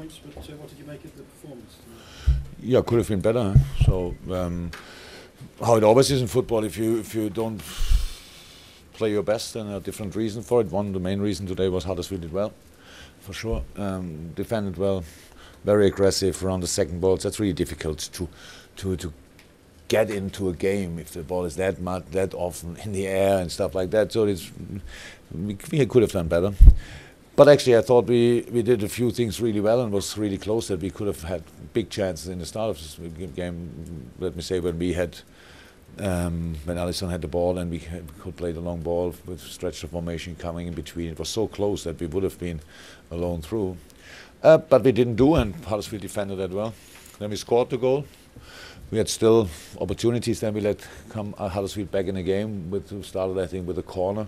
points, but what did you make of the performance? Yeah, could have been better. So how it always is in football, if you don't play your best, then a different reason for it. The main reason today was Huddersfield did well, for sure. Defended well, very aggressive around the second balls. That's really difficult to get into a game if the ball is that often in the air and stuff like that. So we could have done better. But actually, I thought we did a few things really well and was really close, that we could have had big chances in the start of this game. Let me say, when we had when Alisson had the ball and we could play the long ball with stretch of formation coming in between. It was so close that we would have been alone through. But we didn't do, and Huddersfield defended that well. Then we scored the goal. We had still opportunities. Then we let Huddersfield back in the game. We started, I think, with a corner.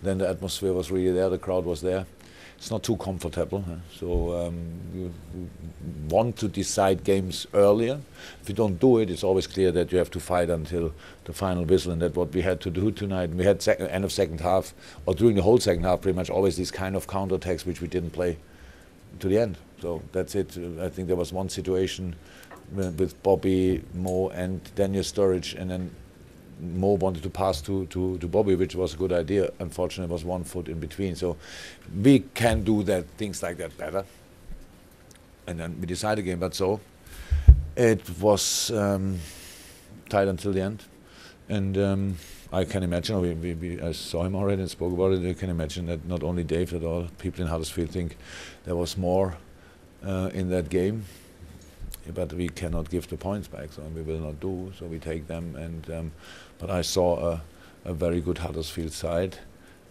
Then the atmosphere was really there. The crowd was there. It's not too comfortable. So you want to decide games earlier. If you don't do it, it's always clear that you have to fight until the final whistle, and that's what we had to do tonight. We had end of second half, or during the whole second half, pretty much always these kind of counterattacks which we didn't play to the end. So that's it. I think there was one situation with Bobby, Mo and Daniel Sturridge, and then Mo wanted to pass to Bobby, which was a good idea. Unfortunately, it was 1 foot in between. So we can do things like that better. And then we decided again, but so it was tight until the end. And I can imagine, I saw him already and spoke about it. I can imagine that not only Dave, but all people in Huddersfield think there was more in that game. But we cannot give the points back, so we will not do. So we take them. And but I saw a very good Huddersfield side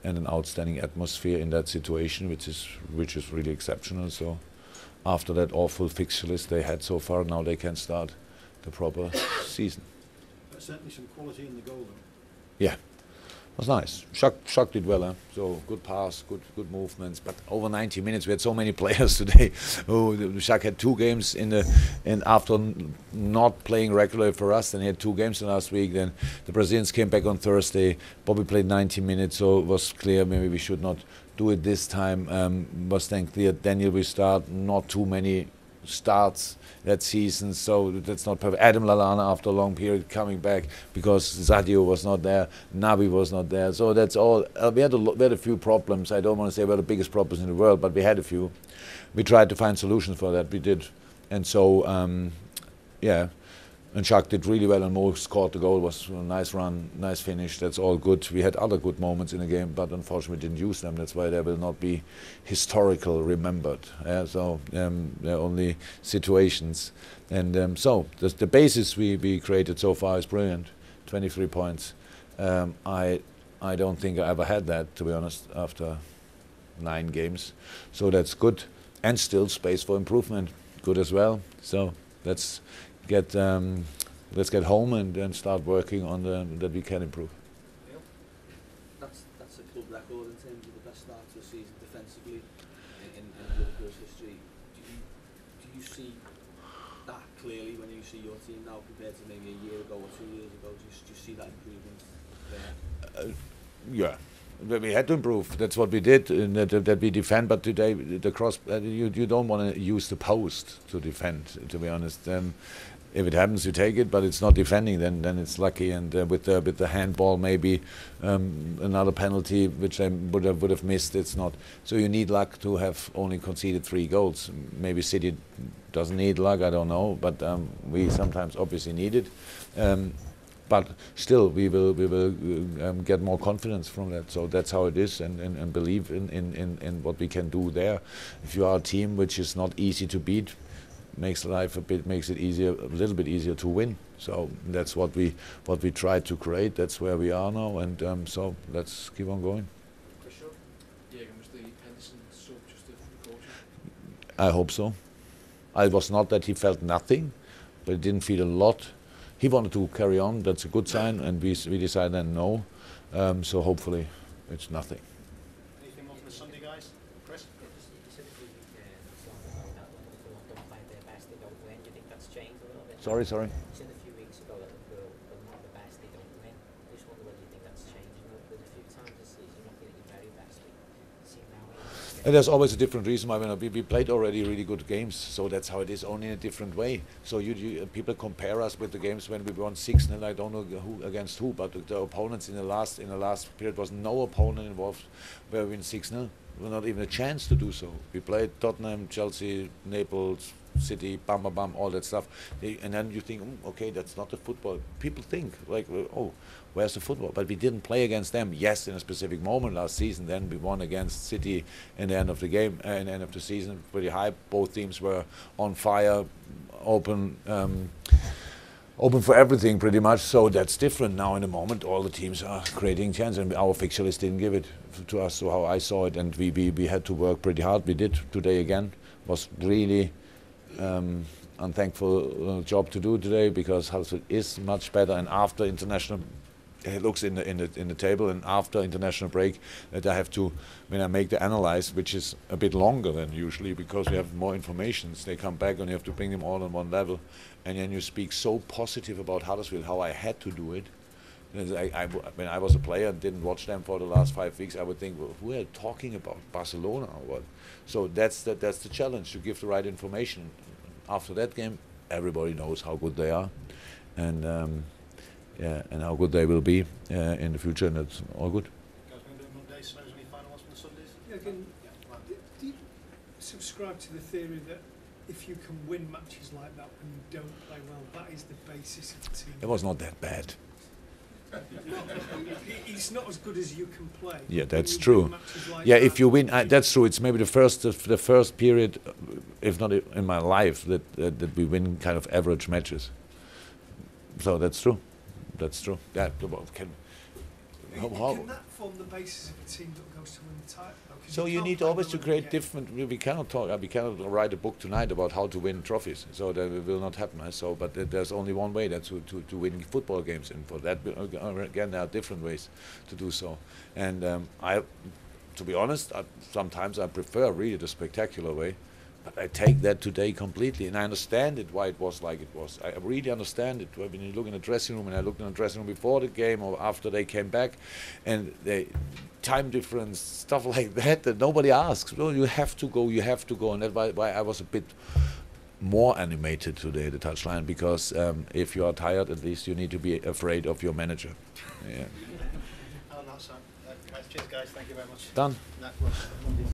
and an outstanding atmosphere in that situation, which is really exceptional. So after that awful fixture list they had so far, now they can start the proper season. Certainly some quality in the goal, though. Yeah, it was nice. Schuck did well, so good pass, good movements. But over 90 minutes, we had so many players today. Schuck had 2 games and after not playing regularly for us, then he had 2 games last week. Then the Brazilians came back on Thursday. Bobby played 90 minutes, so it was clear maybe we should not do it this time. Was then clear Daniel will start, not too many starts that season, so that's not perfect. Adam Lallana, after a long period, coming back because Sadio was not there, Naby was not there, so that's all. We had a few problems. I don't want to say we're the biggest problems in the world, but we had a few. We tried to find solutions for that, we did. And so, yeah, and Shark did really well, and Mo scored the goal. It was a nice run, nice finish, that's all good. We had other good moments in the game, but unfortunately didn't use them. That's why they will not be historical remembered. So they're only situations. And so the basis we created so far is brilliant, 23 points. I don't think I ever had that, to be honest, after 9 games. So that's good, and still space for improvement, good as well. So let's get home and start working on that we can improve. That's a club record in terms of the best start to the season defensively in Liverpool's history. Do you see that clearly when you see your team now compared to maybe a year ago or 2 years ago? Do you see that improvement there? Yeah. We had to improve. That's what we did. That we defend. But today, the cross. You don't want to use the post to defend. To be honest, if it happens, you take it. But it's not defending. Then it's lucky. And with the handball, maybe another penalty which I would have missed. It's not. So you need luck to have only conceded 3 goals. Maybe City doesn't need luck. I don't know. But we sometimes obviously need it. But still, we will get more confidence from that. So that's how it is, and believe in what we can do there. If you are a team which is not easy to beat, makes it easier, a little bit easier to win. So that's what we try to create. That's where we are now, and so let's keep on going. For sure. Jurgen, was the Henderson sub just a precaution? I hope so. It was not that he felt nothing, but he didn't feel a lot. He wanted to carry on, that's a good sign, and we decided then no. So hopefully it's nothing. Anything more from the Sunday guys? Chris? Sorry. You said a few weeks ago that Liverpool are not the best, they don't win. I just wonder whether you think that's changed. There's a few times this season you're not getting your very best. You seem now And there's always a different reason why we played already really good games, so that's how it is, only in a different way. So people compare us with the games when we won 6-0. I don't know who against who, but the opponents in the last period was no opponent involved where we win 6-0. Well, not even a chance to do so. We played Tottenham, Chelsea, Naples, City, bam, bam, bam, all that stuff. And then you think, okay, that's not the football. People think, like, oh, where's the football? But we didn't play against them. Yes, in a specific moment last season. Then we won against City in the end of the game, in the end of the season, pretty high. Both teams were on fire, open for everything pretty much. So that's different now in the moment. All the teams are creating chance, and our fixture list didn't give it to us, so how I saw it, and we had to work pretty hard. We did today again. Was really unthankful job to do today, because Huddersfield is much better, and after international, it looks in the table, and after international break that I have to, when I make the analyze, which is a bit longer than usually because we have more information, they come back and you have to bring them all on one level, and then you speak so positive about Huddersfield, how I had to do it. When I was a player and didn't watch them for the last 5 weeks, I would think, well, who are you talking about, Barcelona or what? So that's the challenge, to give the right information. After that game, everybody knows how good they are, and and how good they will be in the future, and it's all good. Guys, we're going to do Mondays, so any final ones from the Sundays? Jurgen, do you subscribe to the theory that if you can win matches like that when you don't play well, that is the basis of the team? It was not that bad. It's not as good as you can play. Yeah, that's When you true. win matches like Yeah, that, if you win, that's true. It's maybe the first period, if not in my life, that we win kind of average matches. So that's true. That's true. Yeah. Can that form the basis of a team that goes to win the title? So you need always to create different. We cannot talk. We cannot write a book tonight about how to win trophies. So that will not happen. So, but there's only one way. That's to win football games, and for that, again, there are different ways to do so. And to be honest, sometimes I prefer really the spectacular way. But I take that today completely, and I understand it, why it was like it was. I really understand it. When you look in the dressing room, and I looked in the dressing room before the game or after they came back, and they time difference, stuff like that nobody asks. Well, you have to go, and that's why I was a bit more animated today at the touchline, because if you are tired, at least you need to be afraid of your manager. Yeah. And on that side, cheers guys, thank you very much. Done. That was Monday.